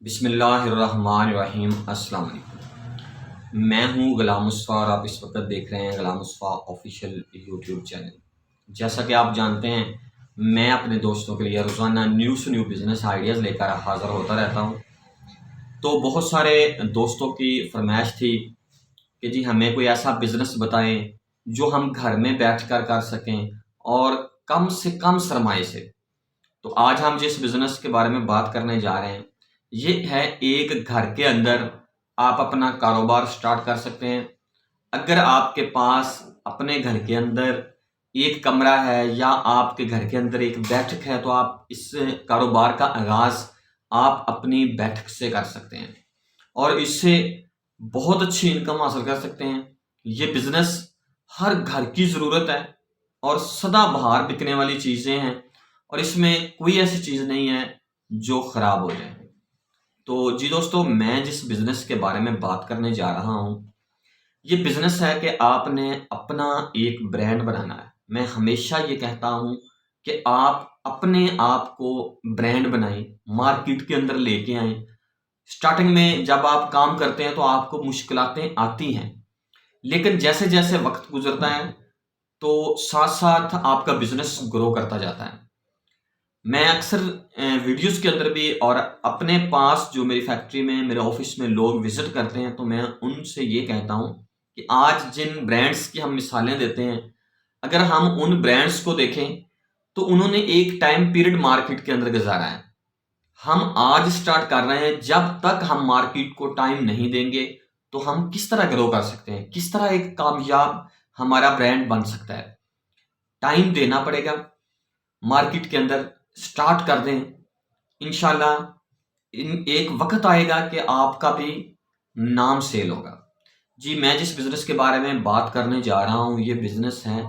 बिस्मिल्लाहिर्रहमानिर्रहीम। अस्सलाम वालेकुम। मैं हूँ गुलाम मुस्तफ़ा और आप इस वक्त देख रहे हैं गुलाम मुस्तफ़ा ऑफिशियल यूट्यूब चैनल। जैसा कि आप जानते हैं, मैं अपने दोस्तों के लिए रोज़ाना न्यू से न्यू बिज़नेस आइडियाज़ लेकर हाज़िर होता रहता हूँ। तो बहुत सारे दोस्तों की फरमाइश थी कि जी हमें कोई ऐसा बिज़नेस बताएं जो हम घर में बैठकर कर सकें और कम से कम सरमाए से। तो आज हम जिस बिज़नेस के बारे में बात करने जा रहे हैं, ये है एक घर के अंदर आप अपना कारोबार स्टार्ट कर सकते हैं। अगर आपके पास अपने घर के अंदर एक कमरा है या आपके घर के अंदर एक बैठक है, तो आप इस कारोबार का आगाज़ आप अपनी बैठक से कर सकते हैं और इससे बहुत अच्छी इनकम हासिल कर सकते हैं। ये बिज़नेस हर घर की ज़रूरत है और सदाबहार बिकने वाली चीज़ें हैं और इसमें कोई ऐसी चीज़ नहीं है जो ख़राब हो जाए। तो जी दोस्तों, मैं जिस बिज़नेस के बारे में बात करने जा रहा हूँ, ये बिज़नेस है कि आपने अपना एक ब्रांड बनाना है। मैं हमेशा ये कहता हूँ कि आप अपने आप को ब्रांड बनाएँ, मार्केट के अंदर लेके आएँ। स्टार्टिंग में जब आप काम करते हैं तो आपको मुश्किलातें आती हैं, लेकिन जैसे-जैसे वक़्त गुज़रता है, तो साथ-साथ आपका बिज़नेस ग्रो करता जाता है। मैं अक्सर वीडियोज़ के अंदर भी और अपने पास जो मेरी फैक्ट्री में, मेरे ऑफ़िस में लोग विज़िट करते हैं, तो मैं उनसे ये कहता हूँ कि आज जिन ब्रांड्स की हम मिसालें देते हैं, अगर हम उन ब्रांड्स को देखें, तो उन्होंने एक टाइम पीरियड मार्केट के अंदर गुज़ारा है। हम आज स्टार्ट कर रहे हैं, जब तक हम मार्केट को टाइम नहीं देंगे, तो हम किस तरह ग्रो कर सकते हैं? किस तरह एक कामयाब हमारा ब्रांड बन सकता है? टाइम देना पड़ेगा, मार्केट के अंदर स्टार्ट कर दें। इंशाल्लाह एक वक़्त आएगा कि आपका भी नाम सेल होगा। जी, मैं जिस बिज़नेस के बारे में बात करने जा रहा हूँ, ये बिज़नेस है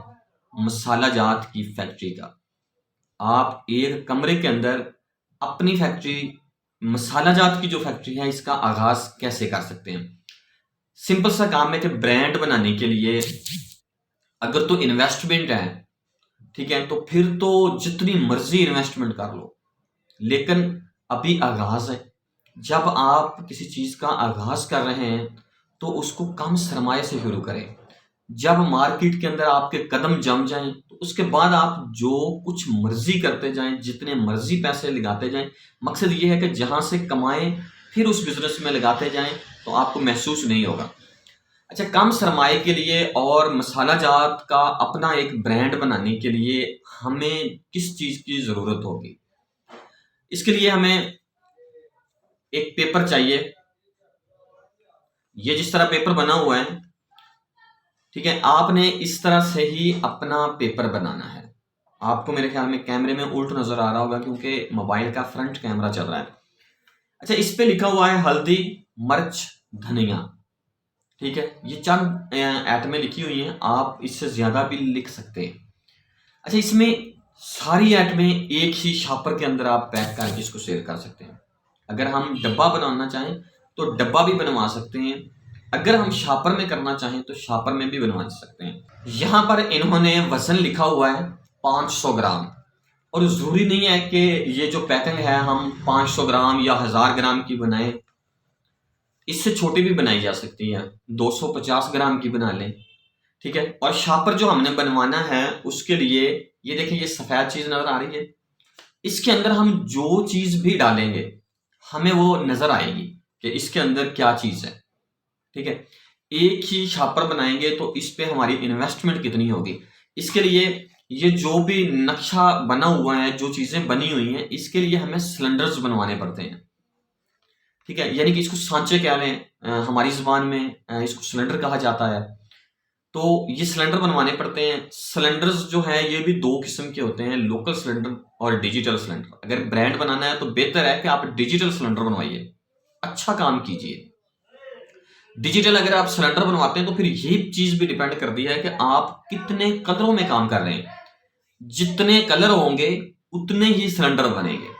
मसाला जात की फैक्ट्री का। आप एक कमरे के अंदर अपनी फैक्ट्री, मसाला जात की जो फैक्ट्री है, इसका आगाज़ कैसे कर सकते हैं? सिंपल सा काम है कि ब्रांड बनाने के लिए अगर तो इन्वेस्टमेंट है, ठीक है, तो फिर तो जितनी मर्ज़ी इन्वेस्टमेंट कर लो, लेकिन अभी आगाज़ है। जब आप किसी चीज़ का आगाज़ कर रहे हैं, तो उसको कम सरमाए से शुरू करें। जब मार्केट के अंदर आपके कदम जम जाएँ, तो उसके बाद आप जो कुछ मर्ज़ी करते जाएँ, जितने मर्ज़ी पैसे लगाते जाएँ। मकसद ये है कि जहाँ से कमाएँ, फिर उस बिज़नेस में लगाते जाएँ, तो आपको महसूस नहीं होगा। अच्छा, कम सरमाए के लिए और मसाला जात का अपना एक ब्रांड बनाने के लिए हमें किस चीज़ की ज़रूरत होगी? इसके लिए हमें एक पेपर चाहिए। ये जिस तरह पेपर बना हुआ है, ठीक है, आपने इस तरह से ही अपना पेपर बनाना है। आपको मेरे ख्याल में कैमरे में उल्ट नज़र आ रहा होगा क्योंकि मोबाइल का फ्रंट कैमरा चल रहा है। अच्छा, इस पे लिखा हुआ है हल्दी, मिर्च, धनिया, ठीक है? ये चंद एटमें लिखी हुई हैं, आप इससे ज़्यादा भी लिख सकते हैं। अच्छा, इसमें सारी आइटमें एक ही शॉपर के अंदर आप पैक करके इसको सेल कर सकते हैं। अगर हम डब्बा बनवाना चाहें, तो डब्बा भी बनवा सकते हैं। अगर हम शॉपर में करना चाहें, तो शॉपर में भी बनवा सकते हैं। यहाँ पर इन्होंने वज़न लिखा हुआ है 500 ग्राम और ज़रूरी नहीं है कि ये जो पैकिंग है हम 500 ग्राम या 1000 ग्राम की बनाएँ। इससे छोटी भी बनाई जा सकती है, 250 ग्राम की बना लें। ठीक है? और शापर जो हमने बनवाना है उसके लिए ये देखिए, ये सफ़ेद चीज़ नज़र आ रही है। इसके अंदर हम जो चीज़ भी डालेंगे, हमें वो नज़र आएगी कि इसके अंदर क्या चीज़ है। ठीक है? एक ही शापर बनाएँगे तो इस पे हमारी इन्वेस्टमेंट कितनी होगी। इसके लिए ये जो भी नक्शा बना हुआ है, जो चीज़ें बनी हुई हैं, इसके लिए हमें सिलेंडर्स बनवाने पड़ते हैं। ठीक है? यानी कि इसको सांचे कह लें, हमारी ज़ुबान में इसको सिलेंडर कहा जाता है। तो ये सिलेंडर बनवाने पड़ते हैं। सिलेंडर्स जो हैं ये भी 2 किस्म के होते हैं, लोकल सिलेंडर और डिजिटल सिलेंडर। अगर ब्रांड बनाना है तो बेहतर है कि आप डिजिटल सिलेंडर बनवाइए, अच्छा काम कीजिए। डिजिटल अगर आप सिलेंडर बनवाते हैं तो फिर ये चीज़ भी डिपेंड करती है कि आप कितने कलरों में काम कर रहे हैं। जितने कलर होंगे, उतने ही सिलेंडर बनेंगे।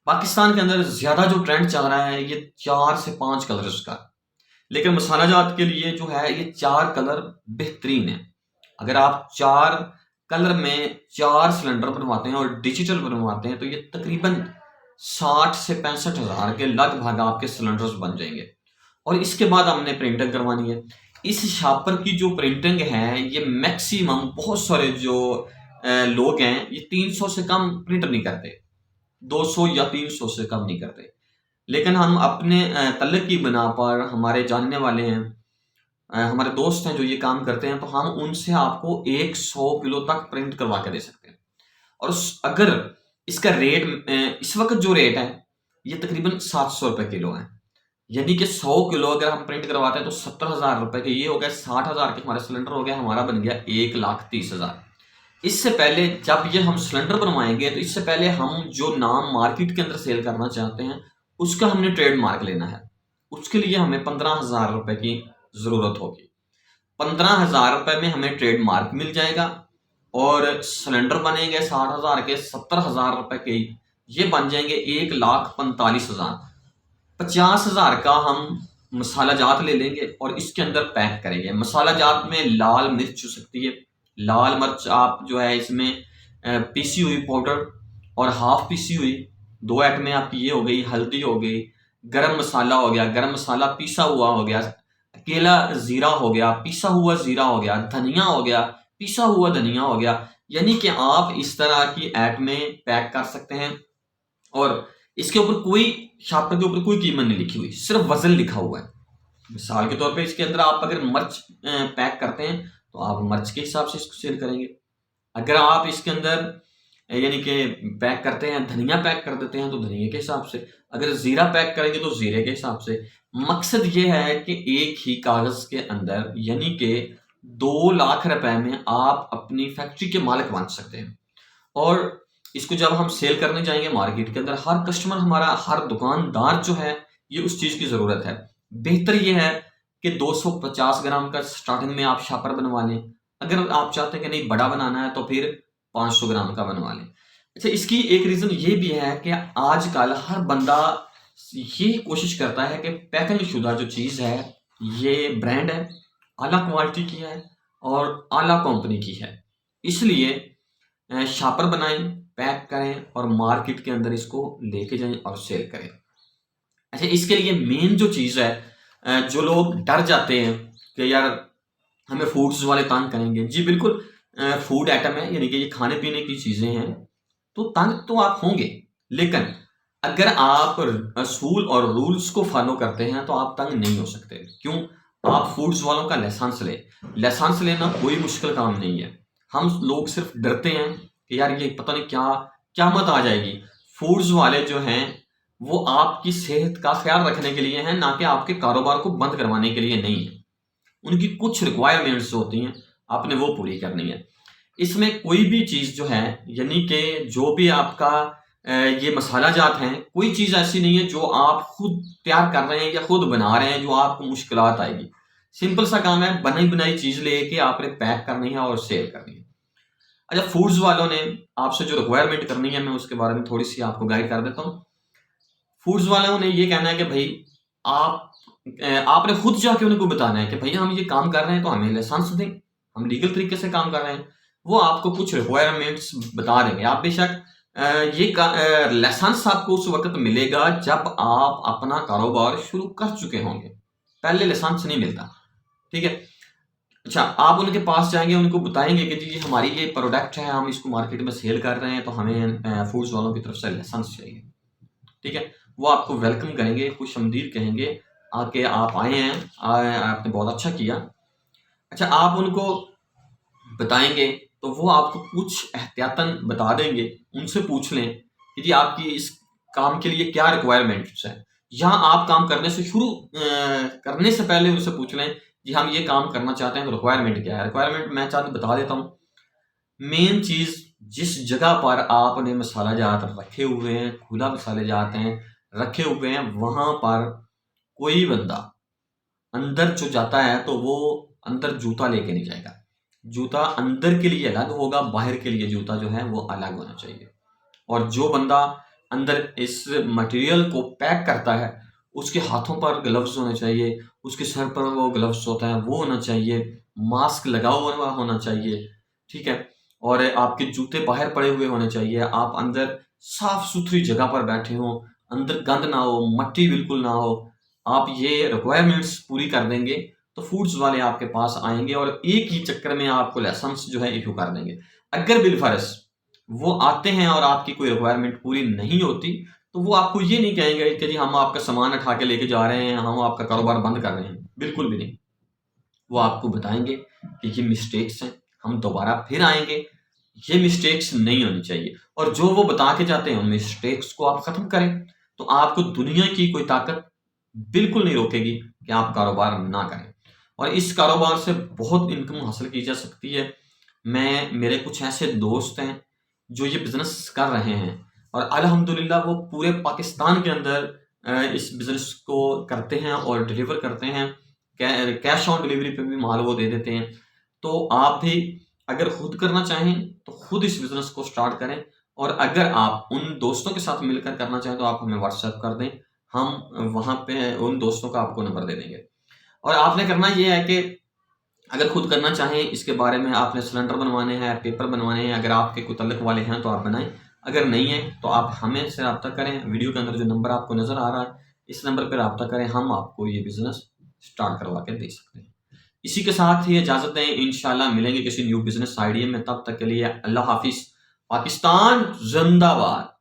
पाकिस्तान के अंदर ज़्यादा जो ट्रेंड चल रहा है ये 4 से 5 कलर्स का। लेकिन मसाला जात के लिए जो है ये 4 कलर बेहतरीन है। अगर आप 4 कलर में 4 सिलेंडर बनवाते हैं और डिजिटल बनवाते हैं तो ये तकरीबन 60 से 65 हज़ार के लगभग आपके सिलेंडर्स बन जाएंगे। और इसके बाद हमने प्रिंटिंग करवानी है। इस शापर की जो प्रिंटिंग है ये मैक्सिमम बहुत सारे जो लोग हैं ये 300 से कम प्रिंट नहीं करते, 200 या 300 से कम नहीं करते। लेकिन हम अपने तल्लक की बिना पर हमारे जानने वाले हैं, हमारे दोस्त हैं जो ये काम करते हैं, तो हम उनसे आपको 100 किलो तक प्रिंट करवा के दे सकते हैं। और अगर इसका रेट इस वक्त जो रेट है ये तकरीबन 700 रुपए किलो है। यानी कि 100 किलो अगर हम प्रिंट करवाते हैं तो 70,000 रुपए के ये हो गए, 60,000 के हमारे सिलेंडर हो गया, हमारा बन गया 1,30,000। इससे पहले जब ये हम सिलेंडर बनवाएंगे तो इससे पहले हम जो नाम मार्केट के अंदर सेल करना चाहते हैं उसका हमने ट्रेड मार्क लेना है। उसके लिए हमें 15,000 रुपए की जरूरत होगी। 15,000 रुपए में हमें ट्रेड मार्क मिल जाएगा और सिलेंडर बनेंगे 60,000 के, 70,000 रुपए के ये बन जाएंगे 1,45,000। 50,000 का हम मसाला जात ले लेंगे और इसके अंदर पैक करेंगे। मसाला जात में लाल मिर्च हो सकती है, लाल मिर्च आप जो है इसमें पीसी हुई पाउडर और हाफ पीसी हुई, 2 आइटमें आपकी ये हो गई, हल्दी हो गई, गरम मसाला हो गया, गरम मसाला पीसा हुआ हो गया, अकेला जीरा हो गया, पीसा हुआ जीरा हो गया, धनिया हो गया, पीसा हुआ धनिया हो गया। यानी कि आप इस तरह की आइटमें पैक कर सकते हैं और इसके ऊपर कोई शापर के ऊपर कोई कीमत नहीं लिखी हुई, सिर्फ वजन लिखा हुआ है। मिसाल के तौर पे इसके अंदर आप अगर मिर्च पैक करते हैं तो आप मिर्च के हिसाब से इसको सेल करेंगे। अगर आप इसके अंदर यानी कि पैक करते हैं, धनिया पैक कर देते हैं तो धनिया के हिसाब से, अगर जीरा पैक करेंगे तो जीरे के हिसाब से। मकसद ये है कि एक ही कागज के अंदर यानी कि 2 लाख रुपए में आप अपनी फैक्ट्री के मालिक बन सकते हैं। और इसको जब हम सेल करने जाएंगे मार्केट के अंदर, हर कस्टमर हमारा, हर दुकानदार जो है ये उस चीज की जरूरत है। बेहतर ये है कि 250 ग्राम का स्टार्टिंग में आप शापर बनवा लें। अगर आप चाहते हैं कि नहीं बड़ा बनाना है तो फिर 500 ग्राम का बनवा लें। अच्छा, इसकी एक रीजन ये भी है कि आजकल हर बंदा ये कोशिश करता है कि पैकिंग शुदा जो चीज है ये ब्रांड है, आला क्वालिटी की है और आला कंपनी की है, इसलिए शापर बनाएं, पैक करें और मार्केट के अंदर इसको लेके जाएं और सेल करें। अच्छा, इसके लिए मेन जो चीज़ है, जो लोग डर जाते हैं कि यार हमें फूड्स वाले तंग करेंगे, जी बिल्कुल, फूड आइटम है यानी कि ये खाने पीने की चीज़ें हैं तो तंग तो आप होंगे, लेकिन अगर आप असूल और रूल्स को फॉलो करते हैं तो आप तंग नहीं हो सकते। क्यों? आप फूड्स वालों का लाइसेंस लाइसेंस लेना कोई मुश्किल काम नहीं है। हम लोग सिर्फ डरते हैं कि यार ये पता नहीं क्या क्या मत आ जाएगी। फूड्स वाले जो हैं वो आपकी सेहत का ख्याल रखने के लिए हैं, ना कि आपके कारोबार को बंद करवाने के लिए नहीं है। उनकी कुछ रिक्वायरमेंट्स होती हैं, आपने वो पूरी करनी है। इसमें कोई भी चीज़ जो है यानी कि जो भी आपका ये मसाला जात हैं, कोई चीज़ ऐसी नहीं है जो आप खुद तैयार कर रहे हैं या खुद बना रहे हैं जो आपको मुश्किलात आएगी। सिंपल सा काम है, बनी बनाई चीज़ लेके आपने पैक करनी है और सेल करनी है। अच्छा, फूड्स वालों ने आपसे जो रिक्वायरमेंट करनी है मैं उसके बारे में थोड़ी सी आपको गाइड कर देता हूँ। फूड्स वालों ने ये कहना है कि भाई आप आपने खुद जाके उनको बताना है कि भैया हम ये काम कर रहे हैं तो हमें लाइसेंस दें, हम लीगल तरीके से काम कर रहे हैं। वो आपको कुछ रिक्वायरमेंट्स बता देंगे। आप बेशक ये लाइसेंस आपको उस वक्त मिलेगा जब आप अपना कारोबार शुरू कर चुके होंगे, पहले लाइसेंस नहीं मिलता। ठीक है। अच्छा, आप उनके पास जाएंगे, उनको बताएंगे कि जी हमारी ये प्रोडक्ट है, हम इसको मार्केट में सेल कर रहे हैं तो हमें फूड्स वालों की तरफ से लाइसेंस चाहिए। ठीक है। वो आपको वेलकम करेंगे, खुशआमदीद कहेंगे, आके आप आए हैं, आपने बहुत अच्छा किया। अच्छा, आप उनको बताएंगे तो वो आपको कुछ एहतियातन बता देंगे। उनसे पूछ लें कि जी आपकी इस काम के लिए क्या रिक्वायरमेंट्स हैं। यहाँ आप काम करने से करने से पहले उनसे पूछ लें जी हम ये काम करना चाहते हैं तो रिक्वायरमेंट क्या है। रिक्वायरमेंट मैं बता देता हूँ। मेन चीज़, जिस जगह पर आपने मसाला जात रखे हुए हैं, खुला मसाले जात हैं रखे हुए हैं, वहां पर कोई बंदा अंदर जो जाता है तो वो अंदर जूता लेके नहीं जाएगा। जूता अंदर के लिए अलग होगा, बाहर के लिए जूता जो है वो अलग होना चाहिए। और जो बंदा अंदर इस मटेरियल को पैक करता है उसके हाथों पर ग्लव्स होने चाहिए, उसके सर पर वो ग्लव्स होता है वो होना चाहिए, मास्क लगा हुआ होना चाहिए। ठीक है। और आपके जूते बाहर पड़े हुए होने चाहिए। आप अंदर साफ सुथरी जगह पर बैठे हों, अंदर गंद ना हो, मट्टी बिल्कुल ना हो, आप ये रिक्वायरमेंट्स पूरी कर देंगे तो फूड्स वाले आपके पास आएंगे और एक ही चक्कर में आपको लाइसेंस जो है इशू कर देंगे। अगर बिलफर्ज वो आते हैं और आपकी कोई रिक्वायरमेंट पूरी नहीं होती तो वो आपको ये नहीं कहेंगे कि जी हम आपका सामान उठा के लेके जा रहे हैं, हम आपका कारोबार बंद कर रहे हैं, बिल्कुल भी नहीं। वो आपको बताएंगे कि ये मिस्टेक्स हैं, हम दोबारा फिर आएंगे, ये मिस्टेक्स नहीं होनी चाहिए और जो वो बता के जाते हैं उन मिस्टेक्स को आप खत्म करें तो आपको दुनिया की कोई ताकत बिल्कुल नहीं रोकेगी कि आप कारोबार ना करें। और इस कारोबार से बहुत इनकम हासिल की जा सकती है। मेरे कुछ ऐसे दोस्त हैं जो ये बिजनेस कर रहे हैं और अल्हम्दुलिल्लाह वो पूरे पाकिस्तान के अंदर इस बिजनेस को करते हैं और डिलीवर करते हैं। कैश ऑन डिलीवरी पे भी माल वो दे देते हैं। तो आप भी अगर खुद करना चाहें तो खुद इस बिजनेस को स्टार्ट करें और अगर आप उन दोस्तों के साथ मिलकर करना चाहें तो आप हमें व्हाट्सएप कर दें, हम वहाँ पे उन दोस्तों का आपको नंबर दे देंगे। और आपने करना ये है कि अगर खुद करना चाहें इसके बारे में, आपने सिलेंडर बनवाने हैं, पेपर बनवाने हैं, अगर आपके कोई तल्लक वाले हैं तो आप बनाएं, अगर नहीं है तो आप हमें से रब्ता करें। वीडियो के अंदर जो नंबर आपको नज़र आ रहा है इस नंबर पर रब्ता करें, हम आपको ये बिजनेस स्टार्ट करवा के दे सकते हैं। इसी के साथ ही इजाज़त दें, इंशाल्लाह मिलेंगे किसी न्यू बिजनेस आइडिया में, तब तक के लिए अल्लाह हाफिज़। पाकिस्तान जिंदाबाद।